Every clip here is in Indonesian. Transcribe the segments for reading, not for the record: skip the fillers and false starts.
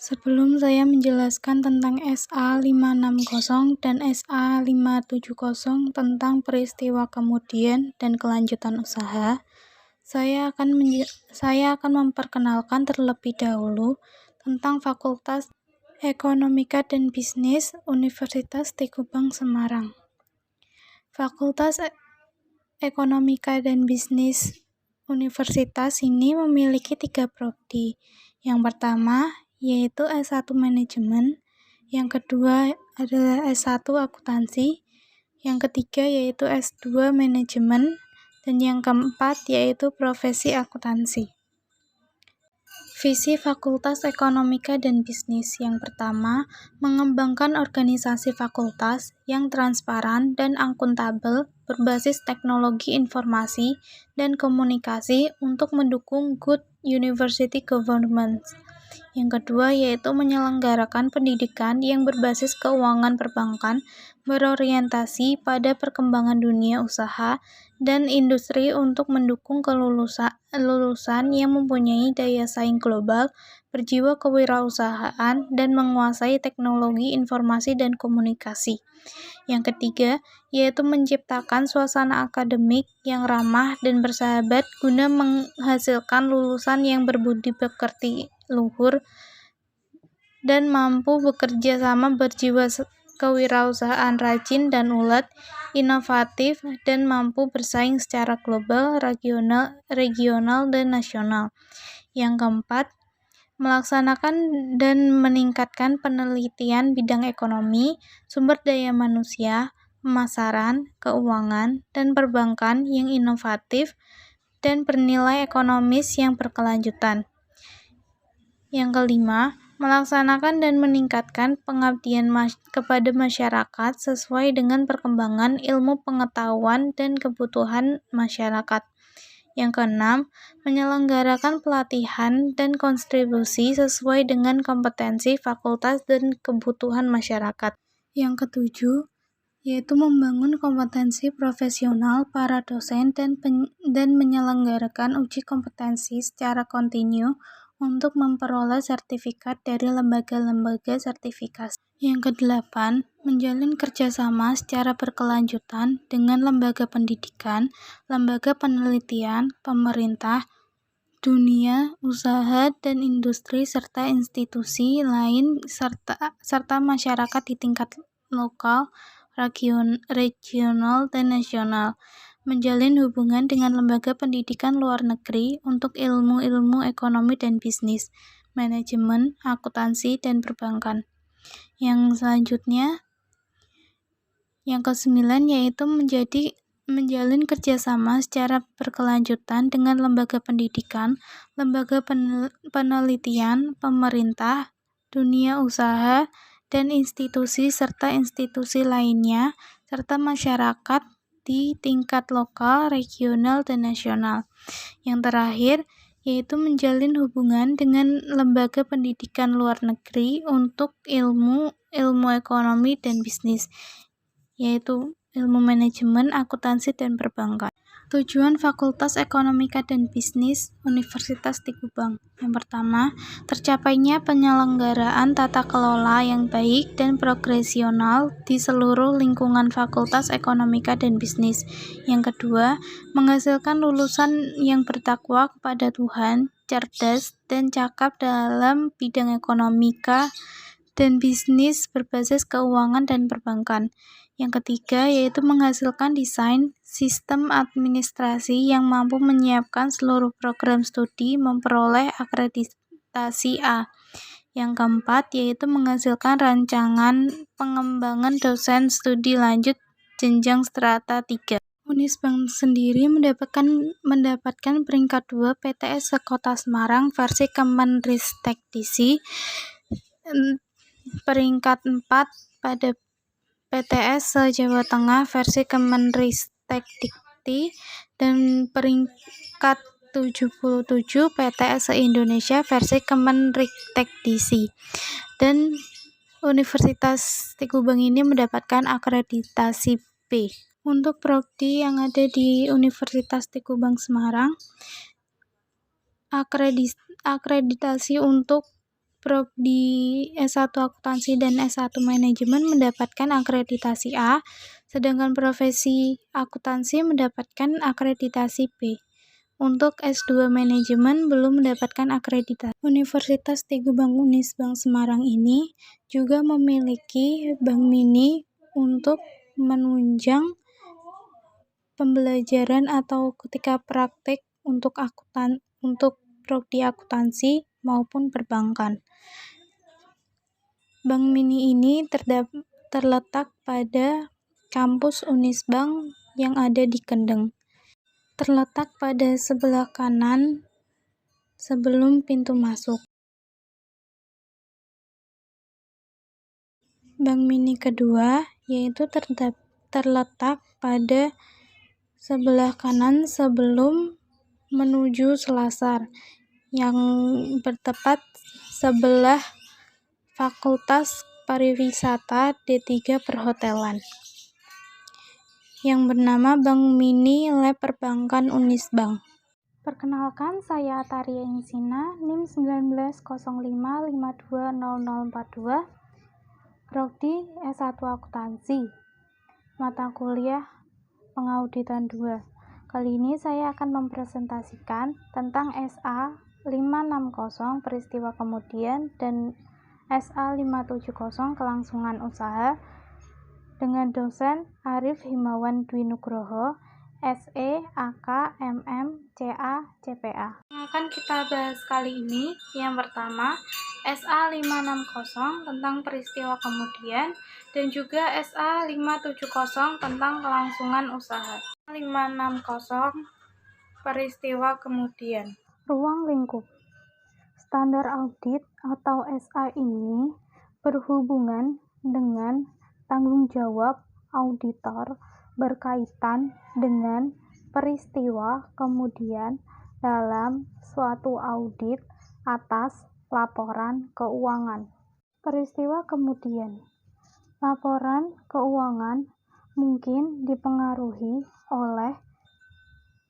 Sebelum saya menjelaskan tentang SA560 dan SA570 tentang peristiwa kemudian dan kelanjutan usaha, saya akan memperkenalkan terlebih dahulu tentang Fakultas Ekonomika dan Bisnis Universitas Tengku Semarang. Fakultas Ekonomika dan Bisnis Universitas ini memiliki 3 prodi. Yang pertama yaitu S1 Manajemen, yang kedua adalah S1 Akuntansi, yang ketiga yaitu S2 Manajemen, dan yang keempat yaitu Profesi Akuntansi. Visi Fakultas Ekonomika dan Bisnis yang pertama, mengembangkan organisasi fakultas yang transparan dan akuntabel berbasis teknologi informasi dan komunikasi untuk mendukung good university governance. Yang kedua yaitu menyelenggarakan pendidikan yang berbasis keuangan perbankan berorientasi pada perkembangan dunia usaha dan industri untuk mendukung lulusan yang mempunyai daya saing global, berjiwa kewirausahaan, dan menguasai teknologi informasi dan komunikasi. Yang ketiga, yaitu menciptakan suasana akademik yang ramah dan bersahabat guna menghasilkan lulusan yang berbudi pekerti luhur dan mampu bekerja sama, berjiwa kewirausahaan, rajin dan ulet, inovatif, dan mampu bersaing secara global, regional, dan nasional. Yang keempat, melaksanakan dan meningkatkan penelitian bidang ekonomi, sumber daya manusia, pemasaran, keuangan, dan perbankan yang inovatif dan bernilai ekonomis yang berkelanjutan. Yang kelima, melaksanakan dan meningkatkan pengabdian kepada masyarakat sesuai dengan perkembangan ilmu pengetahuan dan kebutuhan masyarakat. Yang keenam, menyelenggarakan pelatihan dan kontribusi sesuai dengan kompetensi fakultas dan kebutuhan masyarakat. Yang ketujuh, yaitu membangun kompetensi profesional para dosen dan menyelenggarakan uji kompetensi secara kontinu untuk memperoleh sertifikat dari lembaga-lembaga sertifikasi. Yang kedelapan, menjalin kerjasama secara berkelanjutan dengan lembaga pendidikan, lembaga penelitian, pemerintah, dunia usaha dan industri serta institusi lain serta masyarakat di tingkat lokal, regional, dan nasional. Menjalin hubungan dengan lembaga pendidikan luar negeri untuk ilmu-ilmu ekonomi dan bisnis, manajemen, akuntansi, dan perbankan. Yang selanjutnya, yang kesembilan yaitu menjalin kerjasama secara berkelanjutan dengan lembaga pendidikan, lembaga penelitian, pemerintah, dunia usaha, dan institusi serta institusi lainnya, serta masyarakat di tingkat lokal, regional, dan nasional. Yang terakhir, yaitu menjalin hubungan dengan lembaga pendidikan luar negeri untuk ilmu ekonomi dan bisnis, yaitu ilmu manajemen, akuntansi, dan perbankan. Tujuan Fakultas Ekonomika dan Bisnis Universitas Tengku. Yang pertama, tercapainya penyelenggaraan tata kelola yang baik dan progresional di seluruh lingkungan Fakultas Ekonomika dan Bisnis. Yang kedua, menghasilkan lulusan yang bertakwa kepada Tuhan, cerdas, dan cakap dalam bidang ekonomika dan bisnis berbasis keuangan dan perbankan. Yang ketiga, yaitu menghasilkan desain sistem administrasi yang mampu menyiapkan seluruh program studi memperoleh akreditasi A. Yang keempat, yaitu menghasilkan rancangan pengembangan dosen studi lanjut jenjang strata 3. Unisbank sendiri mendapatkan peringkat 2 PTS se-Kota Semarang versi Kemenristekdisi, peringkat 4 pada PTS se-Jawa Tengah versi Kemenristekdikti, dan peringkat 77 PTS se-Indonesia versi Kemenristekdisi. Dan Universitas Tengku ini mendapatkan akreditasi B. Untuk prodi yang ada di Universitas Tengku Semarang, akreditasi untuk Prodi S1 Akuntansi dan S1 Manajemen mendapatkan akreditasi A, sedangkan profesi akuntansi mendapatkan akreditasi B. Untuk S2 Manajemen belum mendapatkan akreditasi. Universitas Teguh Bank Unisbank Semarang ini juga memiliki bank mini untuk menunjang pembelajaran atau ketika praktek untuk prodi akuntansi maupun perbankan. Bank mini ini terletak pada kampus Unisbank yang ada di Kendeng. Terletak pada sebelah kanan sebelum pintu masuk. Bank mini kedua yaitu terletak pada sebelah kanan sebelum menuju Selasar, yang bertepat sebelah Fakultas Pariwisata D3 Perhotelan, yang bernama Bank Mini Lab Perbankan Unisbank. Perkenalkan, saya Ataria Insina, NIM 1905520042, Prodi S1 Akuntansi, mata kuliah Pengauditan 2. Kali ini saya akan mempresentasikan tentang SA 560 peristiwa kemudian dan SA 570 kelangsungan usaha dengan dosen Arif Himawan Dwi Nugroho, SE, AK, MM, CA, CPA. Yang akan kita bahas kali ini, yang pertama SA 560 tentang peristiwa kemudian dan juga SA 570 tentang kelangsungan usaha. 560 peristiwa kemudian. Ruang lingkup. Standar audit atau SA ini berhubungan dengan tanggung jawab auditor berkaitan dengan peristiwa kemudian dalam suatu audit atas laporan keuangan. Peristiwa kemudian. Laporan keuangan mungkin dipengaruhi oleh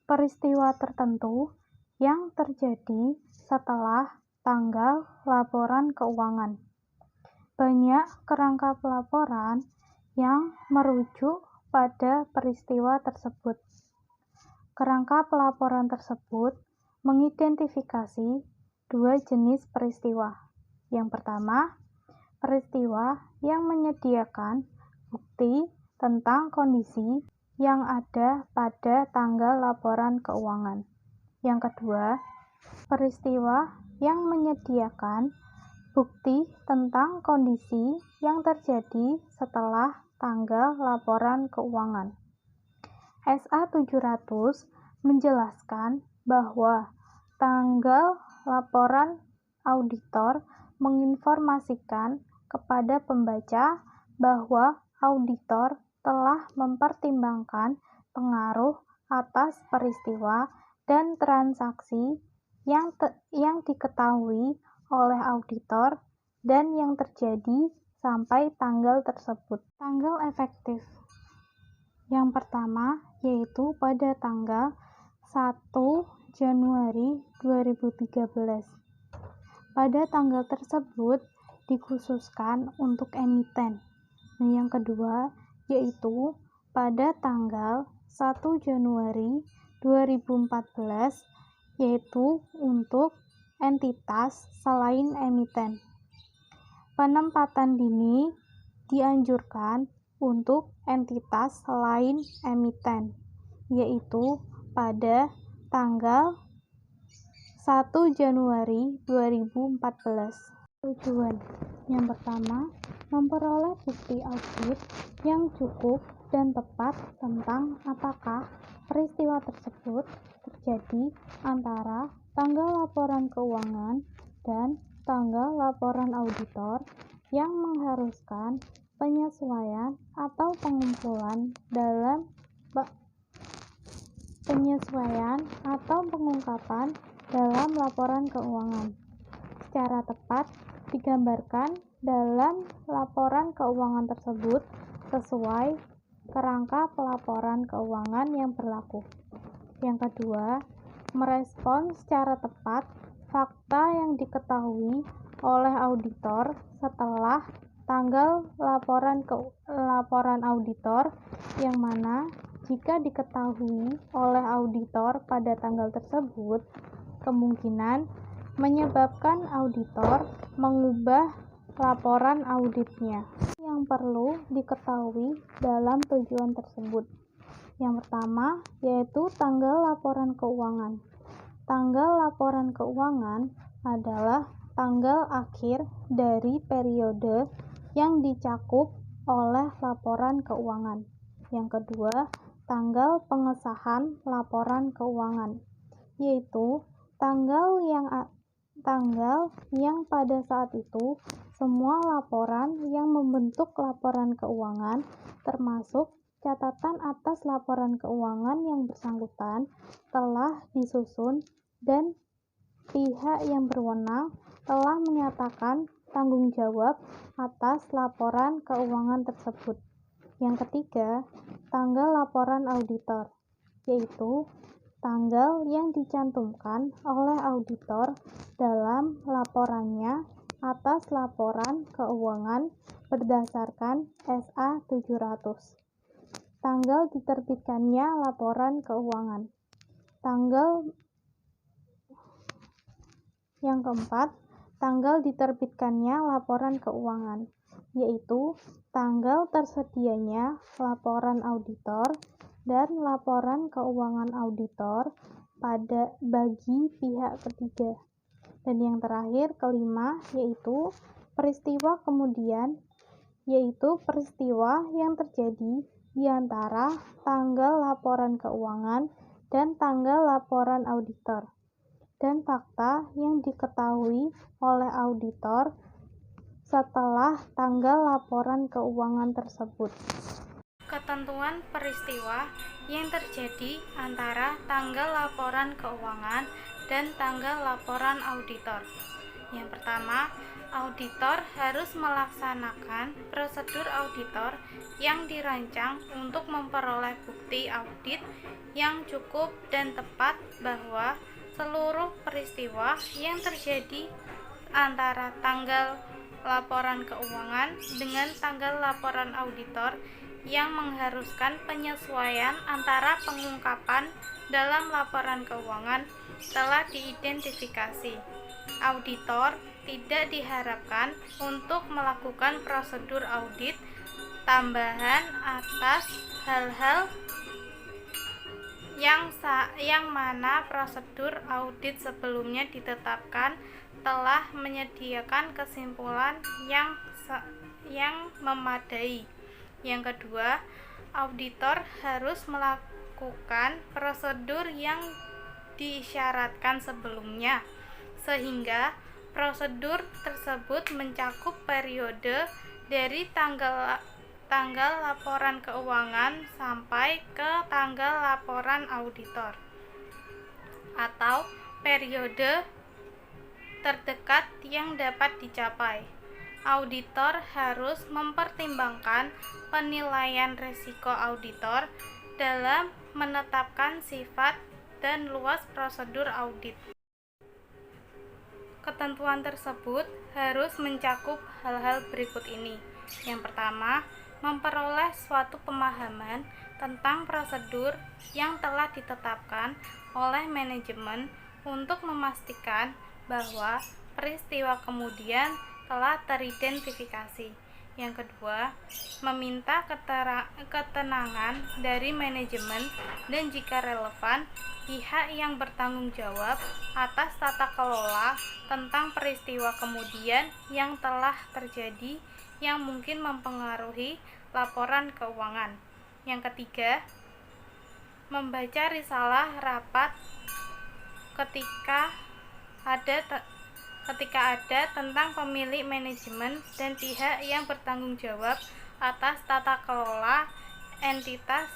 peristiwa tertentu yang terjadi setelah tanggal laporan keuangan. Banyak kerangka pelaporan yang merujuk pada peristiwa tersebut. Kerangka pelaporan tersebut mengidentifikasi dua jenis peristiwa. Yang pertama, peristiwa yang menyediakan bukti tentang kondisi yang ada pada tanggal laporan keuangan. Yang kedua, peristiwa yang menyediakan bukti tentang kondisi yang terjadi setelah tanggal laporan keuangan. SA 700 menjelaskan bahwa tanggal laporan auditor menginformasikan kepada pembaca bahwa auditor telah mempertimbangkan pengaruh atas peristiwa dan transaksi yang diketahui oleh auditor dan yang terjadi sampai tanggal tersebut. Tanggal efektif. Yang pertama yaitu pada tanggal 1 Januari 2013. Pada tanggal tersebut dikhususkan untuk emiten. Dan yang kedua yaitu pada tanggal 1 Januari 2014 yaitu untuk entitas selain emiten. Penempatan dini dianjurkan untuk entitas selain emiten, yaitu pada tanggal 1 Januari 2014. Tujuan yang pertama, memperoleh bukti audit yang cukup dan tepat tentang apakah peristiwa tersebut terjadi antara tanggal laporan keuangan dan tanggal laporan auditor yang mengharuskan penyesuaian atau pengumpulan dalam pengungkapan dalam laporan keuangan. Secara tepat digambarkan dalam laporan keuangan tersebut sesuai kerangka pelaporan keuangan yang berlaku. Yang kedua, merespon secara tepat fakta yang diketahui oleh auditor setelah tanggal laporan auditor, yang mana jika diketahui oleh auditor pada tanggal tersebut, kemungkinan menyebabkan auditor mengubah laporan auditnya. Yang perlu diketahui dalam tujuan tersebut. Yang pertama yaitu tanggal laporan keuangan. Tanggal laporan keuangan adalah tanggal akhir dari periode yang dicakup oleh laporan keuangan. Yang kedua, tanggal pengesahan laporan keuangan, yaitu tanggal yang pada saat itu semua laporan yang membentuk laporan keuangan, termasuk catatan atas laporan keuangan yang bersangkutan, telah disusun dan pihak yang berwenang telah menyatakan tanggung jawab atas laporan keuangan tersebut. Yang ketiga, tanggal laporan auditor, yaitu tanggal yang dicantumkan oleh auditor dalam laporannya atas laporan keuangan berdasarkan SA 700. Tanggal diterbitkannya laporan keuangan. Yang keempat, tanggal diterbitkannya laporan keuangan, yaitu tanggal tersedianya laporan auditor dan laporan keuangan auditor bagi pihak ketiga. Dan yang terakhir, kelima, yaitu peristiwa kemudian, yaitu peristiwa yang terjadi di antara tanggal laporan keuangan dan tanggal laporan auditor, dan fakta yang diketahui oleh auditor setelah tanggal laporan keuangan tersebut. Ketentuan peristiwa yang terjadi antara tanggal laporan keuangan dan tanggal laporan auditor. Yang pertama, auditor harus melaksanakan prosedur auditor yang dirancang untuk memperoleh bukti audit yang cukup dan tepat bahwa seluruh peristiwa yang terjadi antara tanggal laporan keuangan dengan tanggal laporan auditor yang mengharuskan penyesuaian antara pengungkapan dalam laporan keuangan telah diidentifikasi. Auditor tidak diharapkan untuk melakukan prosedur audit tambahan atas hal-hal yang mana prosedur audit sebelumnya ditetapkan telah menyediakan kesimpulan yang memadai. Yang kedua, auditor harus melakukan prosedur yang disyaratkan sebelumnya, sehingga prosedur tersebut mencakup periode dari tanggal laporan keuangan sampai ke tanggal laporan auditor atau periode terdekat yang dapat dicapai. Auditor harus mempertimbangkan penilaian risiko auditor dalam menetapkan sifat dan luas prosedur audit. Ketentuan tersebut harus mencakup hal-hal berikut ini. Yang pertama, memperoleh suatu pemahaman tentang prosedur yang telah ditetapkan oleh manajemen untuk memastikan bahwa peristiwa kemudian telah teridentifikasi. Yang kedua, meminta ketenangan dari manajemen dan jika relevan, pihak yang bertanggung jawab atas tata kelola tentang peristiwa kemudian yang telah terjadi yang mungkin mempengaruhi laporan keuangan. Yang ketiga, membaca risalah rapat ketika ada tentang pemilik manajemen dan pihak yang bertanggung jawab atas tata kelola entitas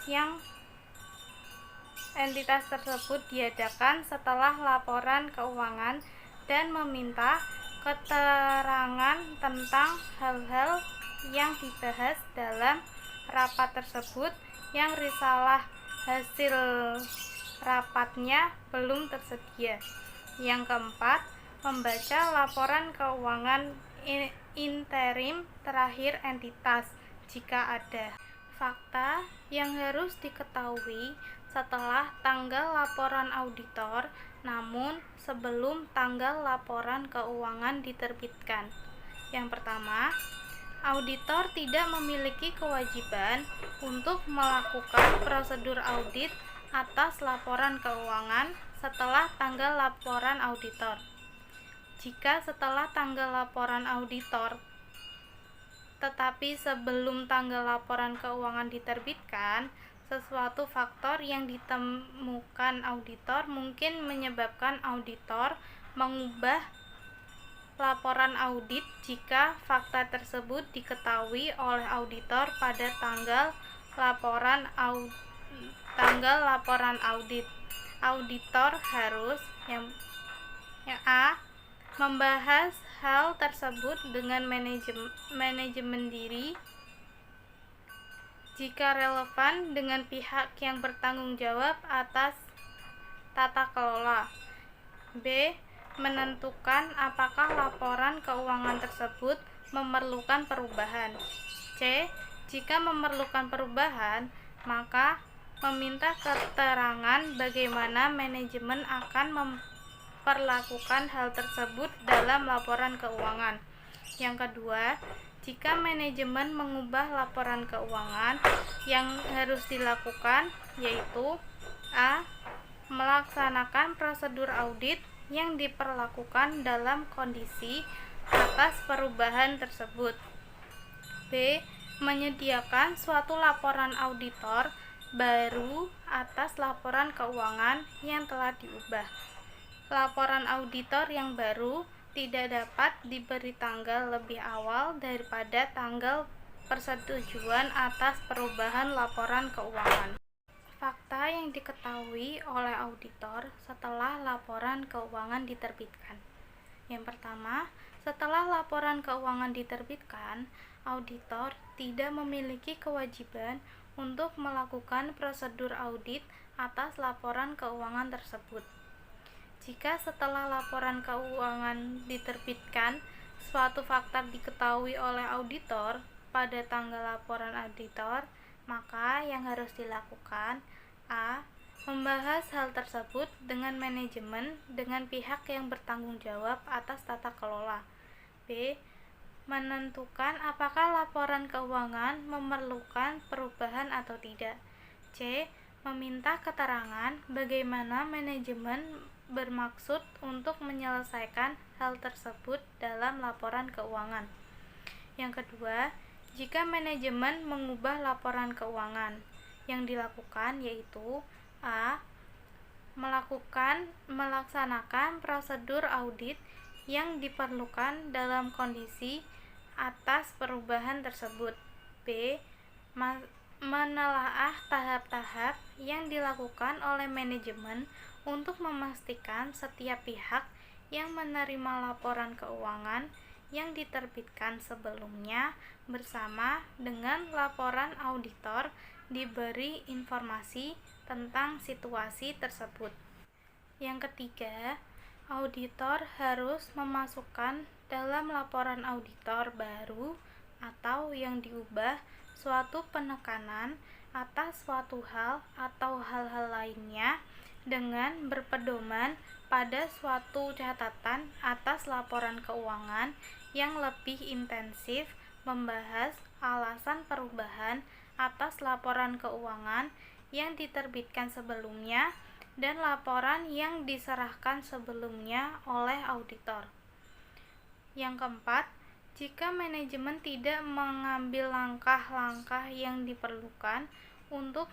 tersebut diadakan setelah laporan keuangan dan meminta keterangan tentang hal-hal yang dibahas dalam rapat tersebut yang risalah hasil rapatnya belum tersedia. Yang keempat, membaca laporan keuangan interim terakhir entitas jika ada. Fakta yang harus diketahui setelah tanggal laporan auditor namun sebelum tanggal laporan keuangan diterbitkan. Yang pertama, auditor tidak memiliki kewajiban untuk melakukan prosedur audit atas laporan keuangan setelah tanggal laporan auditor. Jika setelah tanggal laporan auditor tetapi sebelum tanggal laporan keuangan diterbitkan, sesuatu faktor yang ditemukan auditor mungkin menyebabkan auditor mengubah laporan audit jika fakta tersebut diketahui oleh auditor pada tanggal laporan audit. Auditor harus yang A. membahas hal tersebut dengan manajemen diri jika relevan dengan pihak yang bertanggung jawab atas tata kelola. B. menentukan apakah laporan keuangan tersebut memerlukan perubahan. C. jika memerlukan perubahan, maka meminta keterangan bagaimana manajemen akan memperlakukan hal tersebut dalam laporan keuangan. Yang kedua, jika manajemen mengubah laporan keuangan, yang harus dilakukan yaitu A. melaksanakan prosedur audit yang diperlakukan dalam kondisi atas perubahan tersebut. B. menyediakan suatu laporan auditor baru atas laporan keuangan yang telah diubah. Laporan auditor yang baru tidak dapat diberi tanggal lebih awal daripada tanggal persetujuan atas perubahan laporan keuangan. Fakta yang diketahui oleh auditor setelah laporan keuangan diterbitkan. Yang pertama, setelah laporan keuangan diterbitkan, auditor tidak memiliki kewajiban untuk melakukan prosedur audit atas laporan keuangan tersebut. Jika setelah laporan keuangan diterbitkan, suatu fakta diketahui oleh auditor pada tanggal laporan auditor, maka yang harus dilakukan A. membahas hal tersebut dengan manajemen dengan pihak yang bertanggung jawab atas tata kelola. B. menentukan apakah laporan keuangan memerlukan perubahan atau tidak. C. meminta keterangan bagaimana manajemen bermaksud untuk menyelesaikan hal tersebut dalam laporan keuangan. Yang kedua, jika manajemen mengubah laporan keuangan, yang dilakukan yaitu A. melaksanakan prosedur audit yang diperlukan dalam kondisi atas perubahan tersebut. B. menelaah tahap-tahap yang dilakukan oleh manajemen untuk memastikan setiap pihak yang menerima laporan keuangan yang diterbitkan sebelumnya bersama dengan laporan auditor diberi informasi tentang situasi tersebut. Yang ketiga, auditor harus memasukkan dalam laporan auditor baru atau yang diubah suatu penekanan atas suatu hal atau hal-hal lainnya dengan berpedoman pada suatu catatan atas laporan keuangan yang lebih intensif membahas alasan perubahan atas laporan keuangan yang diterbitkan sebelumnya dan laporan yang diserahkan sebelumnya oleh auditor. Yang keempat, jika manajemen tidak mengambil langkah-langkah yang diperlukan untuk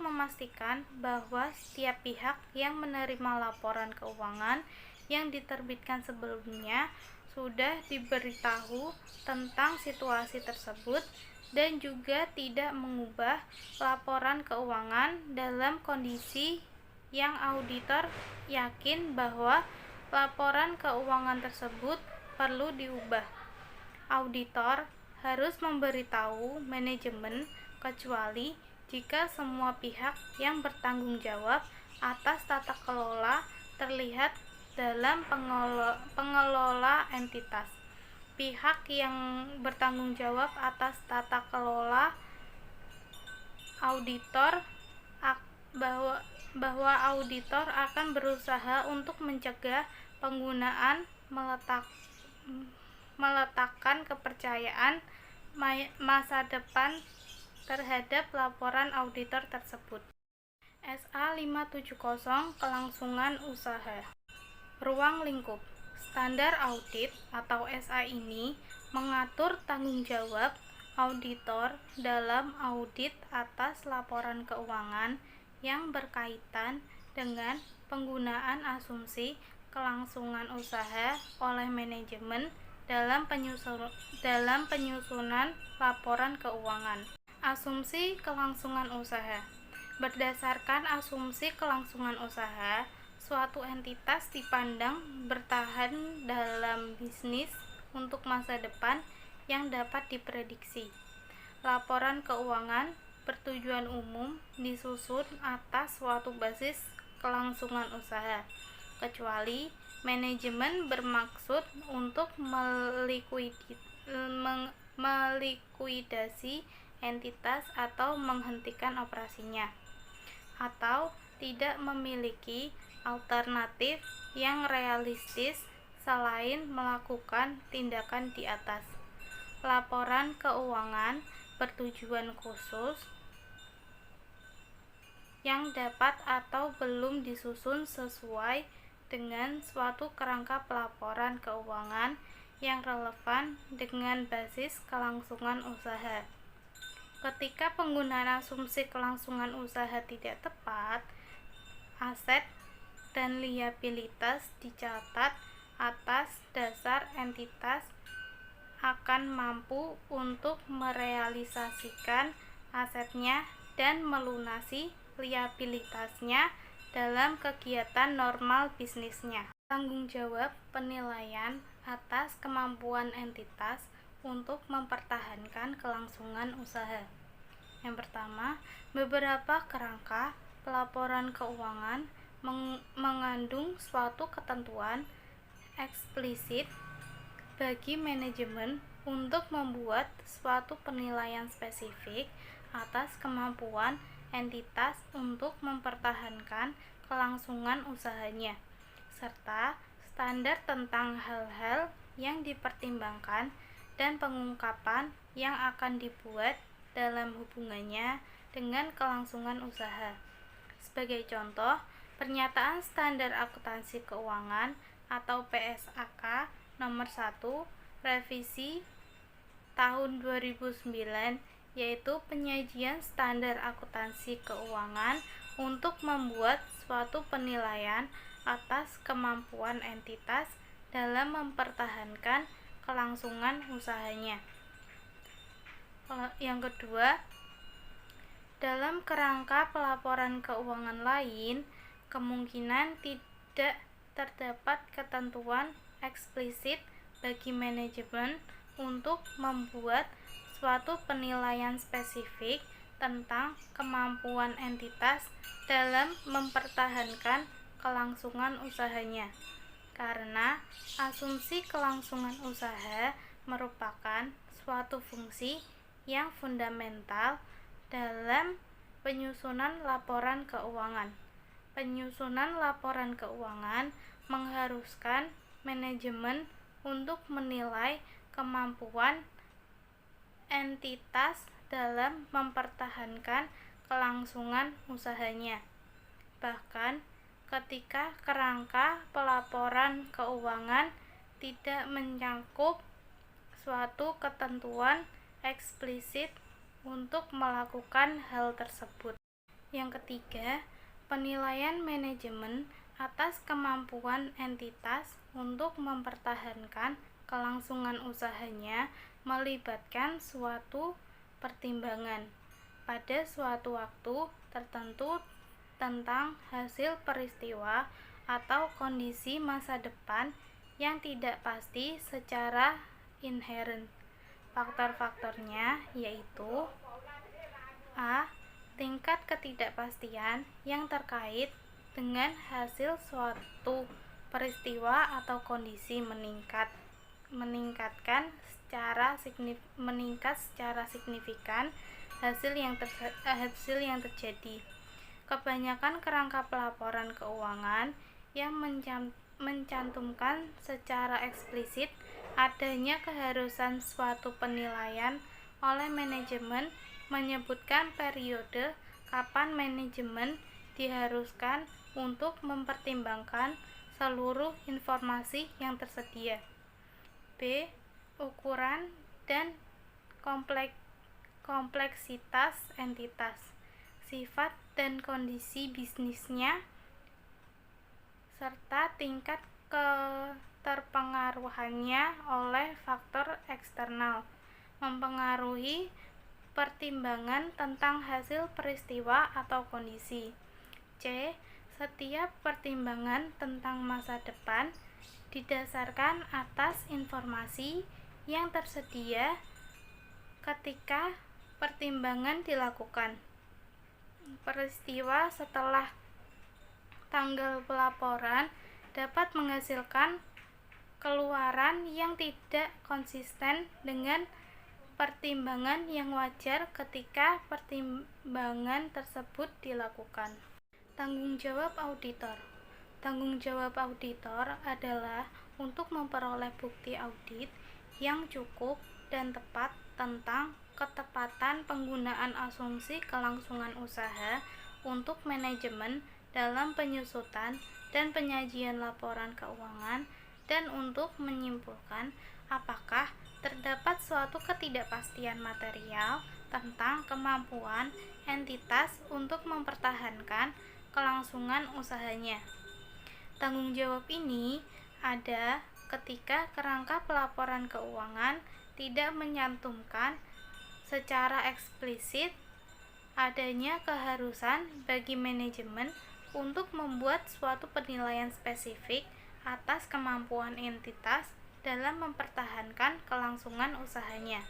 memastikan bahwa setiap pihak yang menerima laporan keuangan yang diterbitkan sebelumnya sudah diberitahu tentang situasi tersebut dan juga tidak mengubah laporan keuangan dalam kondisi yang auditor yakin bahwa laporan keuangan tersebut perlu diubah. Auditor harus memberitahu manajemen kecuali jika semua pihak yang bertanggung jawab atas tata kelola terlihat dalam pengelola entitas. Pihak yang bertanggung jawab atas tata kelola auditor bahwa auditor akan berusaha untuk mencegah penggunaan meletakkan kepercayaan masa depan terhadap laporan auditor tersebut. SA 570 Kelangsungan Usaha. Ruang lingkup. Standar audit atau SA ini mengatur tanggung jawab auditor dalam audit atas laporan keuangan yang berkaitan dengan penggunaan asumsi kelangsungan usaha oleh manajemen dalam penyusunan laporan keuangan. Asumsi kelangsungan usaha. Berdasarkan asumsi kelangsungan usaha, suatu entitas dipandang bertahan dalam bisnis untuk masa depan yang dapat diprediksi. Laporan keuangan bertujuan umum disusun atas suatu basis kelangsungan usaha, kecuali manajemen bermaksud untuk melikuidasi entitas atau menghentikan operasinya, atau tidak memiliki alternatif yang realistis selain melakukan tindakan di atas. Laporan keuangan bertujuan khusus yang dapat atau belum disusun sesuai dengan suatu kerangka pelaporan keuangan yang relevan dengan basis kelangsungan usaha. Ketika penggunaan asumsi kelangsungan usaha tidak tepat, aset dan liabilitas dicatat atas dasar entitas akan mampu untuk merealisasikan asetnya dan melunasi liabilitasnya dalam kegiatan normal bisnisnya. Tanggung jawab penilaian atas kemampuan entitas untuk mempertahankan kelangsungan usaha. Yang pertama, beberapa kerangka pelaporan keuangan mengandung suatu ketentuan eksplisit bagi manajemen untuk membuat suatu penilaian spesifik atas kemampuan entitas untuk mempertahankan kelangsungan usahanya, serta standar tentang hal-hal yang dipertimbangkan dan pengungkapan yang akan dibuat dalam hubungannya dengan kelangsungan usaha. Sebagai contoh, Pernyataan Standar Akuntansi Keuangan atau PSAK nomor 1 revisi tahun 2009, yaitu penyajian standar akuntansi keuangan untuk membuat suatu penilaian atas kemampuan entitas dalam mempertahankan kelangsungan usahanya. Yang kedua, dalam kerangka pelaporan keuangan lain, kemungkinan tidak terdapat ketentuan eksplisit bagi manajemen untuk membuat suatu penilaian spesifik tentang kemampuan entitas dalam mempertahankan kelangsungan usahanya, karena asumsi kelangsungan usaha merupakan suatu fungsi yang fundamental dalam penyusunan laporan keuangan. Penyusunan laporan keuangan mengharuskan manajemen untuk menilai kemampuan entitas dalam mempertahankan kelangsungan usahanya. Bahkan ketika kerangka pelaporan keuangan tidak mencakup suatu ketentuan eksplisit untuk melakukan hal tersebut. Yang ketiga, penilaian manajemen atas kemampuan entitas untuk mempertahankan kelangsungan usahanya melibatkan suatu pertimbangan pada suatu waktu tertentu tentang hasil peristiwa atau kondisi masa depan yang tidak pasti secara inheren. Faktor-faktornya yaitu A. Tingkat ketidakpastian yang terkait dengan hasil suatu peristiwa atau kondisi meningkat secara signifikan hasil yang terjadi. Kebanyakan kerangka pelaporan keuangan yang mencantumkan secara eksplisit adanya keharusan suatu penilaian oleh manajemen menyebutkan periode kapan manajemen diharuskan untuk mempertimbangkan seluruh informasi yang tersedia. B. Ukuran dan kompleksitas entitas, sifat dan kondisi bisnisnya, serta tingkat keterpengaruhannya oleh faktor eksternal mempengaruhi pertimbangan tentang hasil peristiwa atau kondisi. C. Setiap pertimbangan tentang masa depan didasarkan atas informasi yang tersedia ketika pertimbangan dilakukan. Peristiwa setelah tanggal pelaporan dapat menghasilkan keluaran yang tidak konsisten dengan pertimbangan yang wajar ketika pertimbangan tersebut dilakukan. Tanggung jawab auditor. Tanggung jawab auditor adalah untuk memperoleh bukti audit yang cukup dan tepat tentang ketepatan penggunaan asumsi kelangsungan usaha untuk manajemen dalam penyusutan dan penyajian laporan keuangan, dan untuk menyimpulkan apakah terdapat suatu ketidakpastian material tentang kemampuan entitas untuk mempertahankan kelangsungan usahanya. Tanggung jawab ini ada ketika kerangka pelaporan keuangan tidak menyantumkan secara eksplisit adanya keharusan bagi manajemen untuk membuat suatu penilaian spesifik atas kemampuan entitas dalam mempertahankan kelangsungan usahanya.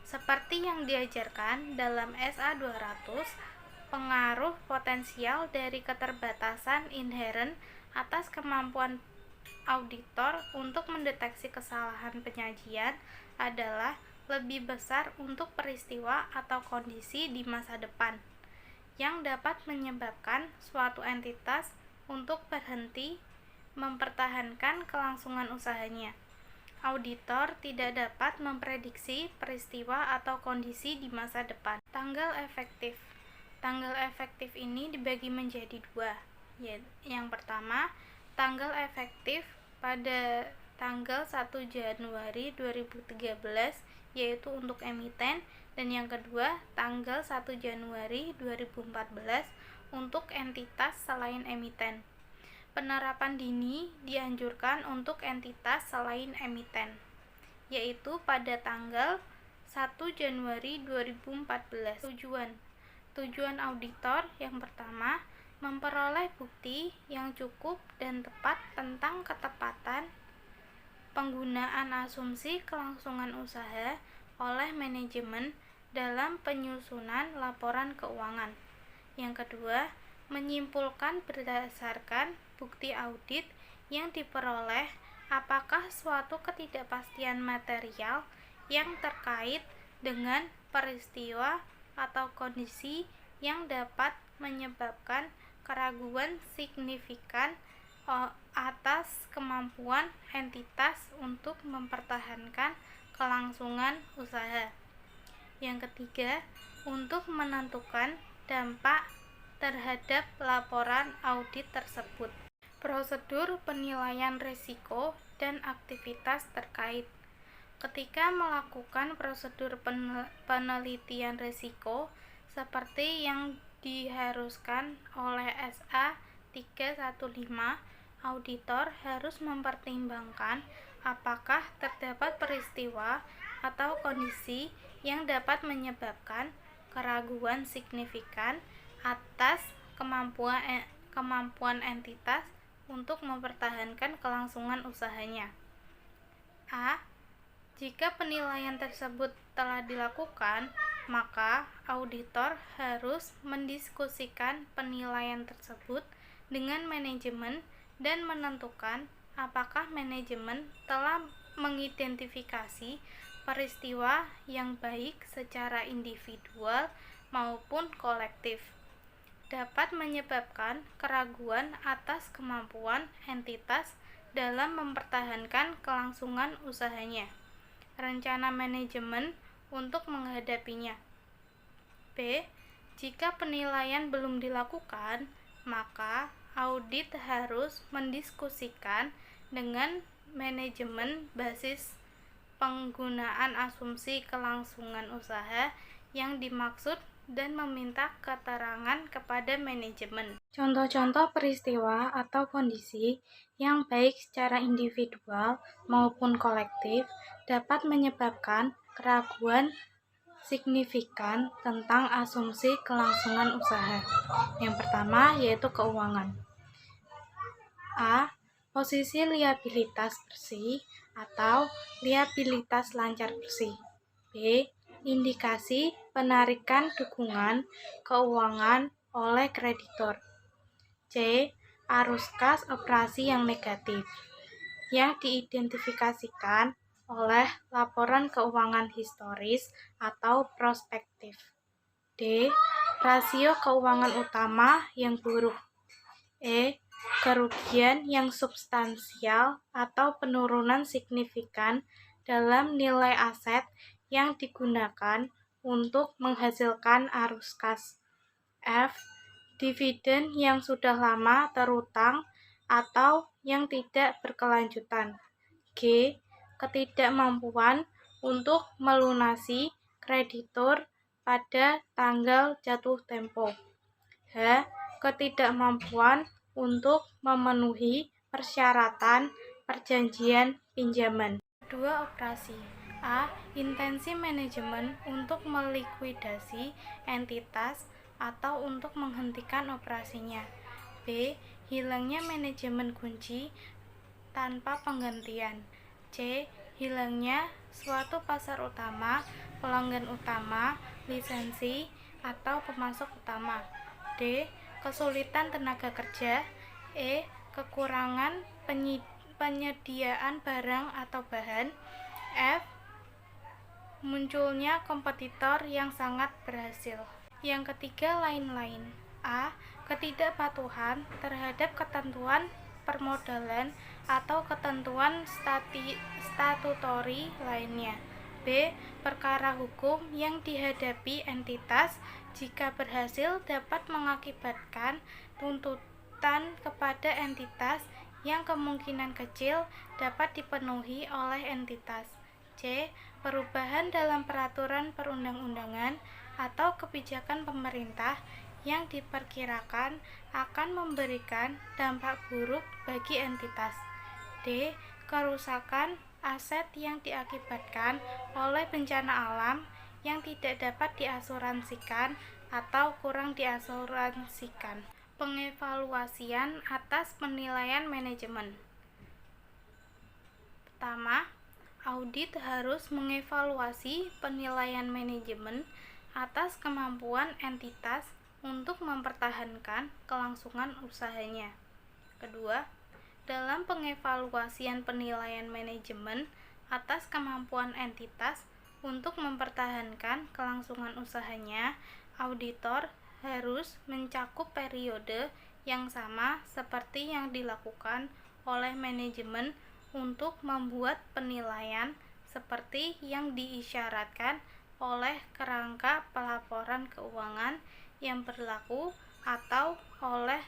Seperti yang diajarkan dalam SA 200, pengaruh potensial dari keterbatasan inheren atas kemampuan auditor untuk mendeteksi kesalahan penyajian adalah lebih besar untuk peristiwa atau kondisi di masa depan yang dapat menyebabkan suatu entitas untuk berhenti mempertahankan kelangsungan usahanya. Auditor tidak dapat memprediksi peristiwa atau kondisi di masa depan. Tanggal efektif. Tanggal efektif ini dibagi menjadi dua. Yang pertama, tanggal efektif pada tanggal 1 Januari 2013 yaitu untuk emiten, dan yang kedua tanggal 1 Januari 2014 untuk entitas selain emiten. Penerapan dini dianjurkan untuk entitas selain emiten, yaitu pada tanggal 1 Januari 2014. Tujuan auditor yang pertama, memperoleh bukti yang cukup dan tepat tentang ketepatan penggunaan asumsi kelangsungan usaha oleh manajemen dalam penyusunan laporan keuangan. Yang kedua, menyimpulkan berdasarkan bukti audit yang diperoleh apakah suatu ketidakpastian material yang terkait dengan peristiwa atau kondisi yang dapat menyebabkan keraguan signifikan atas kemampuan entitas untuk mempertahankan kelangsungan usaha. Yang ketiga, untuk menentukan dampak terhadap laporan audit tersebut. Prosedur penilaian risiko dan aktivitas terkait. Ketika melakukan prosedur penelitian risiko seperti yang diharuskan oleh SA 315, auditor harus mempertimbangkan apakah terdapat peristiwa atau kondisi yang dapat menyebabkan keraguan signifikan atas kemampuan entitas untuk mempertahankan kelangsungan usahanya. A. Jika penilaian tersebut telah dilakukan, maka auditor harus mendiskusikan penilaian tersebut dengan manajemen dan menentukan apakah manajemen telah mengidentifikasi peristiwa yang baik secara individual maupun kolektif, dapat menyebabkan keraguan atas kemampuan entitas dalam mempertahankan kelangsungan usahanya. Rencana manajemen untuk menghadapinya. B. Jika penilaian belum dilakukan, maka audit harus mendiskusikan dengan manajemen basis penggunaan asumsi kelangsungan usaha yang dimaksud dan meminta keterangan kepada manajemen. Contoh-contoh peristiwa atau kondisi yang baik secara individual maupun kolektif dapat menyebabkan keraguan signifikan tentang asumsi kelangsungan usaha. Yang pertama yaitu keuangan. A. Posisi liabilitas bersih atau liabilitas lancar bersih. B. Indikasi penarikan dukungan keuangan oleh kreditor. C. Arus kas operasi yang negatif yang diidentifikasikan oleh laporan keuangan historis atau prospektif. D. Rasio keuangan utama yang buruk. E. Kerugian yang substansial atau penurunan signifikan dalam nilai aset yang digunakan untuk menghasilkan arus kas. F. Dividen yang sudah lama terutang atau yang tidak berkelanjutan. G. Ketidakmampuan untuk melunasi kreditur pada tanggal jatuh tempo. H. Ketidakmampuan untuk memenuhi persyaratan perjanjian pinjaman. Kedua, operasi. A. Intensi manajemen untuk melikuidasi entitas atau untuk menghentikan operasinya. B. Hilangnya manajemen kunci tanpa penggantian. C. Hilangnya suatu pasar utama, pelanggan utama, lisensi, atau pemasok utama. D. Kesulitan tenaga kerja. E. Kekurangan penyediaan barang atau bahan. F. Munculnya kompetitor yang sangat berhasil. Yang ketiga, lain-lain. A. Ketidakpatuhan terhadap ketentuan permodalan atau ketentuan statutori lainnya. B. Perkara hukum yang dihadapi entitas jika berhasil dapat mengakibatkan tuntutan kepada entitas yang kemungkinan kecil dapat dipenuhi oleh entitas. C. Perubahan dalam peraturan perundang-undangan atau kebijakan pemerintah yang diperkirakan akan memberikan dampak buruk bagi entitas. D. Kerusakan aset yang diakibatkan oleh bencana alam yang tidak dapat diasuransikan atau kurang diasuransikan. Pengevaluasian atas penilaian manajemen. Pertama, audit harus mengevaluasi penilaian manajemen atas kemampuan entitas untuk mempertahankan kelangsungan usahanya. Kedua, dalam pengevaluasian penilaian manajemen atas kemampuan entitas untuk mempertahankan kelangsungan usahanya, auditor harus mencakup periode yang sama seperti yang dilakukan oleh manajemen untuk membuat penilaian seperti yang diisyaratkan oleh kerangka pelaporan keuangan yang berlaku atau oleh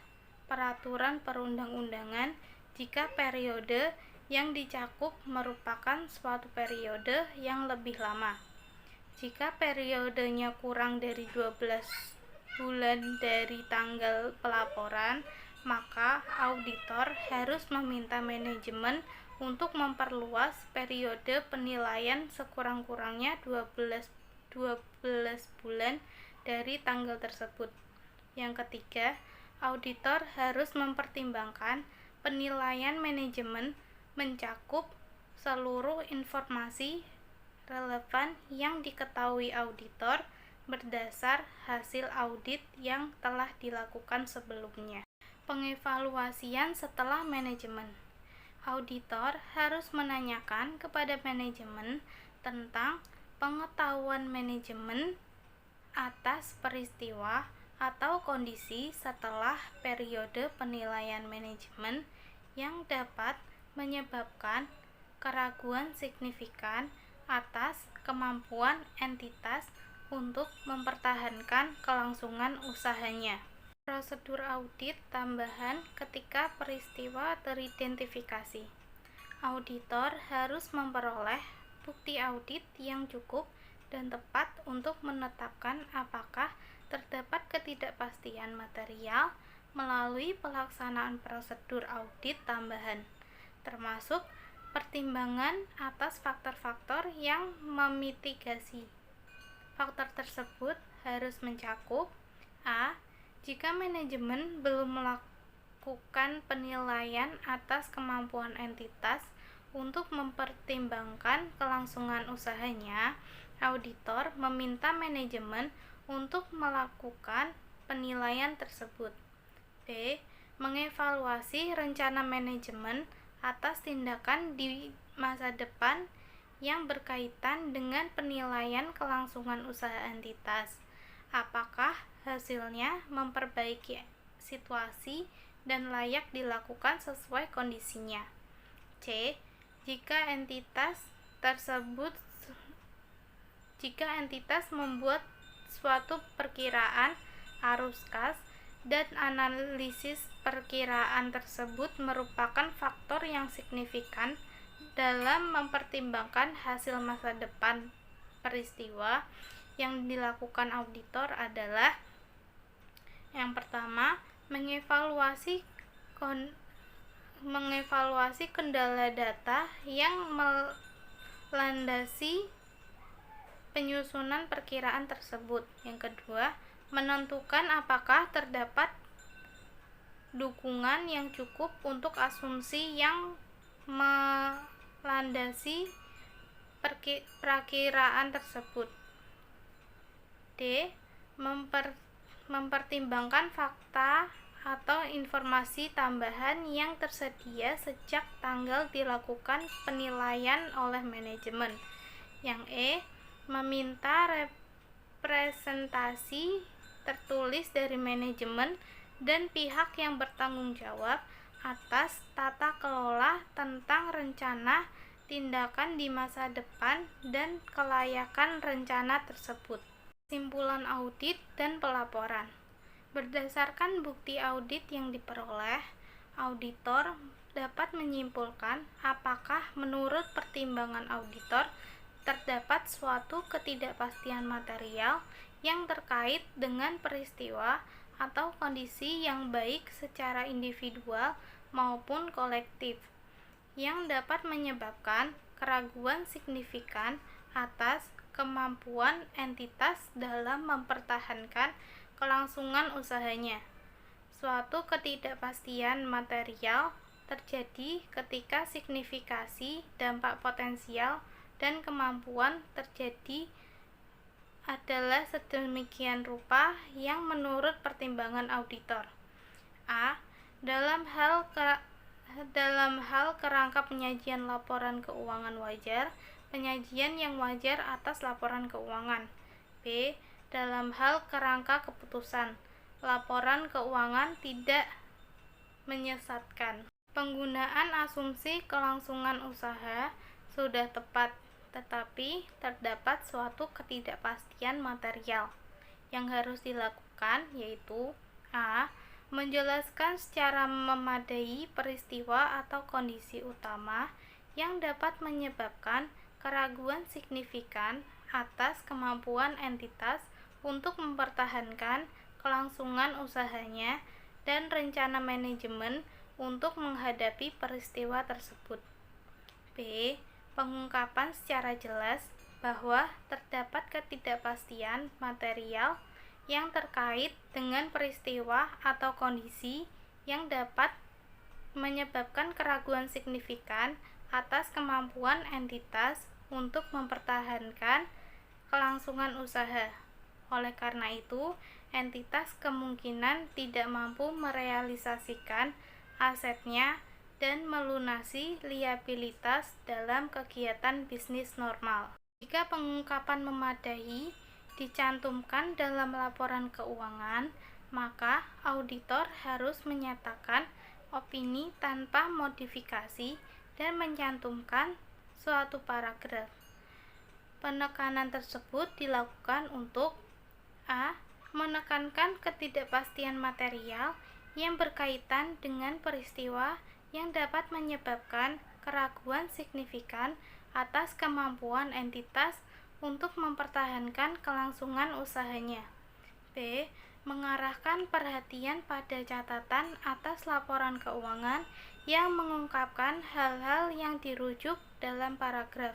peraturan perundang-undangan jika periode yang dicakup merupakan suatu periode yang lebih lama. Jika periodenya kurang dari 12 bulan dari tanggal pelaporan, maka auditor harus meminta manajemen untuk memperluas periode penilaian sekurang-kurangnya 12 bulan dari tanggal tersebut. Yang ketiga, auditor harus mempertimbangkan penilaian manajemen mencakup seluruh informasi relevan yang diketahui auditor berdasar hasil audit yang telah dilakukan sebelumnya. Pengevaluasian setelah manajemen. Auditor harus menanyakan kepada manajemen tentang pengetahuan manajemen atas peristiwa atau kondisi setelah periode penilaian manajemen yang dapat menyebabkan keraguan signifikan atas kemampuan entitas untuk mempertahankan kelangsungan usahanya. Prosedur audit tambahan ketika peristiwa teridentifikasi. Auditor harus memperoleh bukti audit yang cukup dan tepat untuk menetapkan apakah terdapat ketidakpastian material melalui pelaksanaan prosedur audit tambahan, termasuk pertimbangan atas faktor-faktor yang memitigasi. Faktor tersebut harus mencakup a. Jika manajemen belum melakukan penilaian atas kemampuan entitas untuk mempertimbangkan kelangsungan usahanya, auditor meminta manajemen untuk melakukan penilaian tersebut. B. Mengevaluasi rencana manajemen atas tindakan di masa depan yang berkaitan dengan penilaian kelangsungan usaha entitas. Apakah hasilnya memperbaiki situasi dan layak dilakukan sesuai kondisinya. C. Jika entitas membuat suatu perkiraan arus kas dan analisis perkiraan tersebut merupakan faktor yang signifikan dalam mempertimbangkan hasil masa depan peristiwa, yang dilakukan auditor adalah yang pertama, mengevaluasi kendala data yang melandasi penyusunan perkiraan tersebut. Yang kedua, menentukan apakah terdapat dukungan yang cukup untuk asumsi yang melandasi perkiraan tersebut. D. Mempertimbangkan fakta atau informasi tambahan yang tersedia sejak tanggal dilakukan penilaian oleh manajemen. Yang E. Meminta representasi tertulis dari manajemen dan pihak yang bertanggung jawab atas tata kelola tentang rencana tindakan di masa depan dan kelayakan rencana tersebut. Kesimpulan audit dan pelaporan. Berdasarkan bukti audit yang diperoleh, auditor dapat menyimpulkan apakah menurut pertimbangan auditor terdapat suatu ketidakpastian material yang terkait dengan peristiwa atau kondisi yang baik secara individual maupun kolektif, yang dapat menyebabkan keraguan signifikan atas kemampuan entitas dalam mempertahankan kelangsungan usahanya. Suatu ketidakpastian material terjadi ketika signifikasi dampak potensial dan kemampuan terjadi adalah sedemikian rupa yang menurut pertimbangan auditor. A. Dalam hal kerangka penyajian laporan keuangan wajar, penyajian yang wajar atas laporan keuangan. B. Dalam hal kerangka keputusan, laporan keuangan tidak menyesatkan. Penggunaan asumsi kelangsungan usaha sudah tepat, tetapi terdapat suatu ketidakpastian material. Yang harus dilakukan yaitu A. Menjelaskan secara memadai peristiwa atau kondisi utama yang dapat menyebabkan keraguan signifikan atas kemampuan entitas untuk mempertahankan kelangsungan usahanya dan rencana manajemen untuk menghadapi peristiwa tersebut. B. Pengungkapan secara jelas bahwa terdapat ketidakpastian material yang terkait dengan peristiwa atau kondisi yang dapat menyebabkan keraguan signifikan atas kemampuan entitas untuk mempertahankan kelangsungan usaha. Oleh karena itu, entitas kemungkinan tidak mampu merealisasikan asetnya dan melunasi liabilitas dalam kegiatan bisnis normal. Jika pengungkapan memadai dicantumkan dalam laporan keuangan, maka auditor harus menyatakan opini tanpa modifikasi dan mencantumkan suatu paragraf. Penekanan tersebut dilakukan untuk a. menekankan ketidakpastian material yang berkaitan dengan peristiwa yang dapat menyebabkan keraguan signifikan atas kemampuan entitas untuk mempertahankan kelangsungan usahanya. B. Mengarahkan perhatian pada catatan atas laporan keuangan yang mengungkapkan hal-hal yang dirujuk dalam paragraf.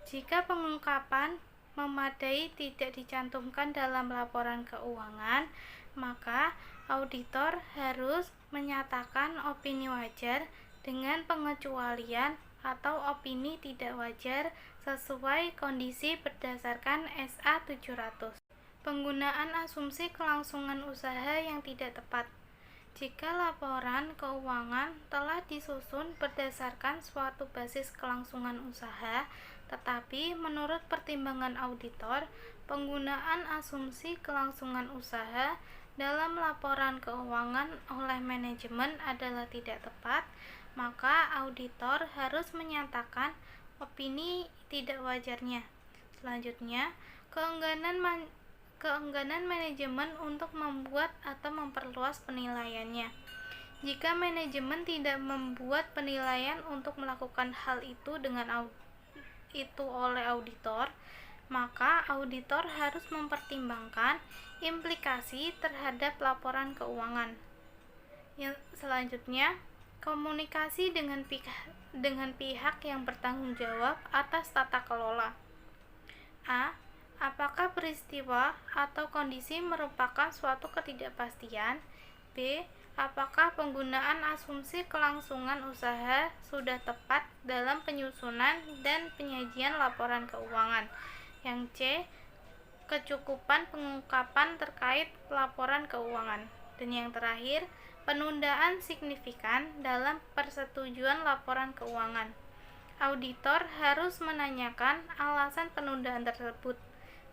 Jika pengungkapan memadai tidak dicantumkan dalam laporan keuangan, maka auditor harus menyatakan opini wajar dengan pengecualian atau opini tidak wajar sesuai kondisi berdasarkan SA 700. Penggunaan asumsi kelangsungan usaha yang tidak tepat. Jika laporan keuangan telah disusun berdasarkan suatu basis kelangsungan usaha, tetapi menurut pertimbangan auditor, penggunaan asumsi kelangsungan usaha dalam laporan keuangan oleh manajemen adalah tidak tepat, maka auditor harus menyatakan opini tidak wajarnya. Selanjutnya, keengganan manajemen untuk membuat atau memperluas penilaiannya. Jika manajemen tidak membuat penilaian untuk melakukan hal itu oleh auditor, maka auditor harus mempertimbangkan implikasi terhadap laporan keuangan. Selanjutnya, komunikasi dengan pihak yang bertanggung jawab atas tata kelola. A. Apakah peristiwa atau kondisi merupakan suatu ketidakpastian? B. Apakah penggunaan asumsi kelangsungan usaha sudah tepat dalam penyusunan dan penyajian laporan keuangan? Yang C. Kecukupan pengungkapan terkait laporan keuangan. Dan yang terakhir, penundaan signifikan dalam persetujuan laporan keuangan. Auditor harus menanyakan alasan penundaan tersebut.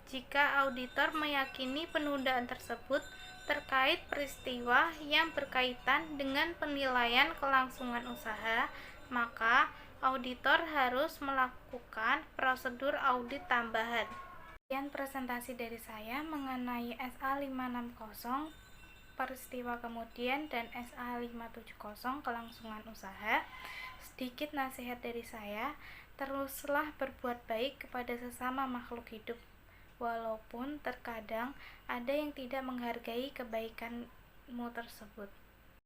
Jika auditor meyakini penundaan tersebut terkait peristiwa yang berkaitan dengan penilaian kelangsungan usaha, maka auditor harus melakukan prosedur audit tambahan. Sekian presentasi dari saya mengenai SA 560 peristiwa kemudian dan SA 570 kelangsungan usaha. Sedikit nasihat dari saya, teruslah berbuat baik kepada sesama makhluk hidup, walaupun terkadang ada yang tidak menghargai kebaikanmu tersebut.